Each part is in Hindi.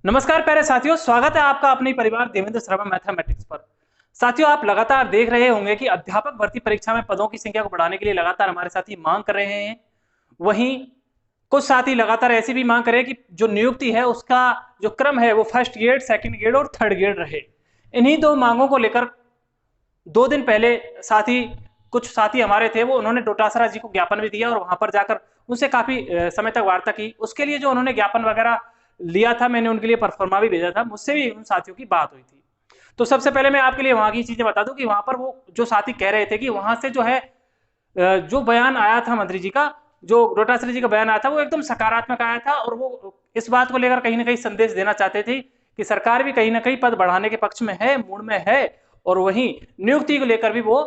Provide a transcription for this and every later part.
नमस्कार प्यारे साथियों, स्वागत है आपका अपने परिवार देवेंद्र शर्मा मैथमेटिक्स पर। साथियों, आप लगातार देख रहे होंगे कि अध्यापक भर्ती परीक्षा में पदों की संख्या को बढ़ाने के लिए लगातार हमारे साथी मांग कर रहे हैं। वहीं कुछ साथी लगातार ऐसी भी मांग कर रहे हैं कि जो नियुक्ति है उसका जो क्रम है वो फर्स्ट ग्रेड, सेकंड ग्रेड और थर्ड ग्रेड रहे। इन्हीं दो मांगों को लेकर 2 दिन पहले कुछ साथी हमारे थे, वो उन्होंने डोटासरा जी को ज्ञापन भी दिया और वहां पर जाकर उनसे काफी समय तक वार्ता की। उसके लिए जो उन्होंने ज्ञापन वगैरह लिया था, मैंने उनके लिए परफॉर्मा भी भेजा था, मुझसे भी उन साथियों की बात हुई थी। तो सबसे पहले मैं आपके लिए वहां की चीजें बता दूं कि वहां पर वो जो साथी कह रहे थे कि वहां से जो है जो बयान आया था मंत्री जी का, जो डोटासरा जी का बयान आया था, वो एकदम सकारात्मक आया था और वो इस बात को लेकर कहीं ना कहीं संदेश देना चाहते थे कि सरकार भी कहीं ना कहीं पद बढ़ाने के पक्ष में है, मूड में है, और वहीं नियुक्ति को लेकर भी वो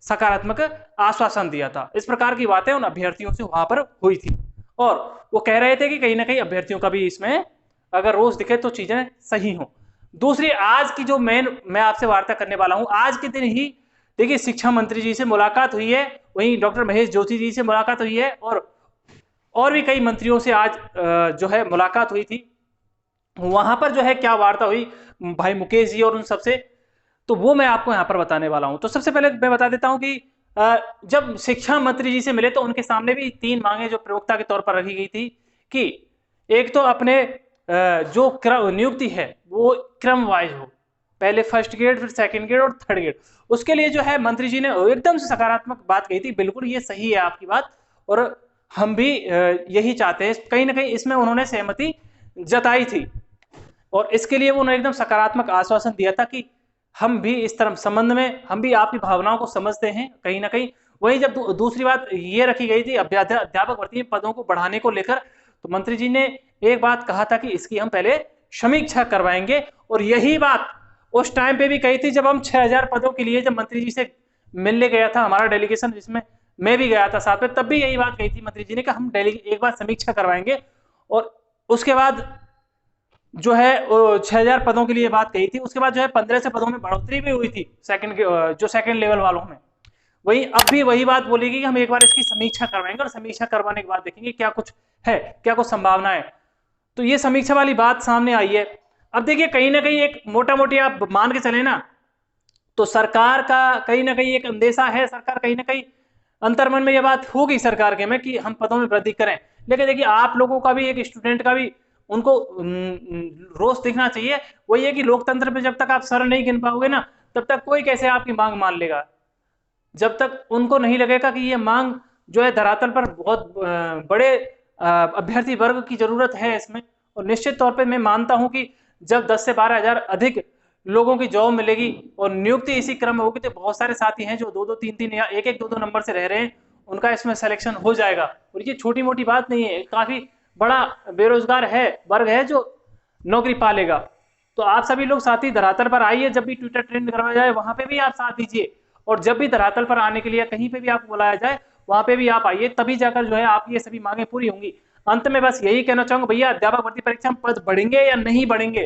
सकारात्मक आश्वासन दिया था। इस प्रकार की बातें उन अभ्यर्थियों से वहां पर हुई थी और वो कह रहे थे कि कहीं ना कहीं अभ्यर्थियों का भी इसमें अगर रोज दिखे तो चीजें सही हो। दूसरी, आज की जो मैं आपसे वार्ता करने वाला हूं, आज के दिन ही देखिए शिक्षा मंत्री जी से मुलाकात हुई है, वहीं डॉक्टर महेश जोशी जी से मुलाकात हुई है और भी कई मंत्रियों से आज जो है मुलाकात हुई थी। वहां पर जो है क्या वार्ता हुई भाई मुकेश जी और उन सबसे, तो वो मैं आपको यहां पर बताने वाला हूं। तो सबसे पहले मैं बता देता हूं कि जब शिक्षा मंत्री जी से मिले तो उनके सामने भी 3 मांगे जो प्रवक्ता के तौर पर रखी गई थी कि एक तो अपने जो नियुक्ति है वो क्रम वाइज हो, पहले फर्स्ट ग्रेड, फिर सेकंड ग्रेड और थर्ड ग्रेड। उसके लिए जो है मंत्री जी ने एकदम से सकारात्मक बात कही थी। बिल्कुल ये सही है आपकी बात, और हम भी यही चाहते हैं। कहीं ना कहीं इसमें उन्होंने सहमति जताई थी और इसके लिए उन्होंने एकदम सकारात्मक आश्वासन दिया था कि हम भी इस तरह संबंध में हम भी आपकी भावनाओं को समझते हैं कहीं ना कहीं। वही जब दूसरी बात ये रखी गई थी अध्यापक भर्ती पदों को बढ़ाने को लेकर, तो मंत्री जी ने एक बात कहा था कि इसकी हम पहले समीक्षा करवाएंगे, और यही बात उस टाइम पे भी कही थी जब हम 6000 पदों के लिए जब मंत्री जी से मिलने गया था हमारा डेलीगेशन, जिसमें मैं भी गया था साथ में, तब भी यही बात कही थी मंत्री जी ने कि हम एक बार समीक्षा करवाएंगे। और उसके बाद जो है 6000 पदों के लिए बात कही थी। उसके बाद जो है 1500 पदों में बढ़ोतरी भी हुई थी जो सेकंड लेवल वालों में। वही अब भी वही बात बोलेगी कि हम एक बार इसकी समीक्षा करवाएंगे और समीक्षा करवाने के बाद देखेंगे क्या कुछ है, क्या कुछ संभावना है। तो ये समीक्षा वाली बात सामने आई है। अब देखिए कहीं ना कहीं एक मोटा मोटी आप मान के चले ना, तो सरकार का कहीं ना कहीं एक अंदेशा है, सरकार कहीं ना कहीं अंतर्मन में यह बात होगी सरकार के में कि हम पदों में वृद्धि करें। लेकिन देखिए आप लोगों का भी, एक स्टूडेंट का भी उनको रोष दिखना चाहिए। वही है कि लोकतंत्र में जब तक आप सर नहीं गिन पाओगे ना, तब तक कोई कैसे आपकी मांग मान लेगा। जब तक उनको नहीं लगेगा कि ये मांग जो है धरातल पर बहुत बड़े अभ्यर्थी वर्ग की जरूरत है इसमें। और निश्चित तौर पे मैं मानता हूं कि जब 10 से 12 हजार अधिक लोगों की जॉब मिलेगी और नियुक्ति इसी क्रम में होगी, तो बहुत सारे साथी हैं जो 2-2, 3-3 या 1-1, 2-2 नंबर से रह रहे हैं, उनका इसमें सिलेक्शन हो जाएगा। और ये छोटी मोटी बात नहीं है, काफी बड़ा बेरोजगार है वर्ग है जो नौकरी पालेगा। तो आप सभी लोग साथी धरातल पर आइए, जब भी ट्विटर ट्रेंड करवाया जाए वहां पे भी आप साथ दीजिए, और जब भी धरातल पर आने के लिए कहीं पे भी आपको बुलाया जाए वहां पे भी आप आइए, तभी जाकर जो है आप ये सभी मांगे पूरी होंगी। अंत में बस यही कहना चाहूंगा, भैया अध्यापक भर्ती परीक्षा में पद बढ़ेंगे या नहीं बढ़ेंगे,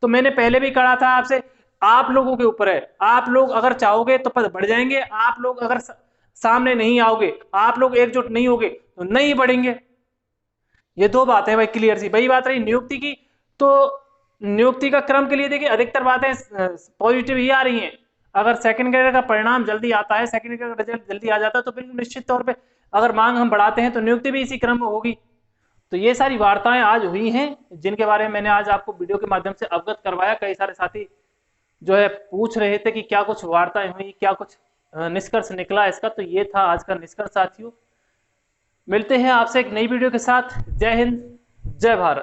तो मैंने पहले भी कहा था आपसे, आप लोगों के ऊपर है। आप लोग अगर चाहोगे तो पद बढ़ जाएंगे, आप लोग अगर सामने नहीं आओगे, आप लोग एकजुट नहीं होगे तो नहीं बढ़ेंगे। ये दो बातें भाई क्लियर सी। वही बात रही नियुक्ति की, तो नियुक्ति का क्रम के लिए देखिए अधिकतर बातें पॉजिटिव ही आ रही हैं। अगर सेकंड ग्रेड का परिणाम जल्दी आता है, सेकंड ग्रेड का रिजल्ट जल्दी आ जाता है, तो बिल्कुल निश्चित तौर पे अगर मांग हम बढ़ाते हैं तो नियुक्ति भी इसी क्रम में होगी। तो ये सारी वार्ताएं आज हुई हैं जिनके बारे में मैंने आज आपको वीडियो के माध्यम से अवगत करवाया। कई सारे साथी जो है पूछ रहे थे कि क्या कुछ वार्ताएं हुई, क्या कुछ निष्कर्ष निकला इसका, तो ये था आज का निष्कर्ष साथियों। मिलते हैं आपसे एक नई वीडियो के साथ। जय हिंद, जय भारत।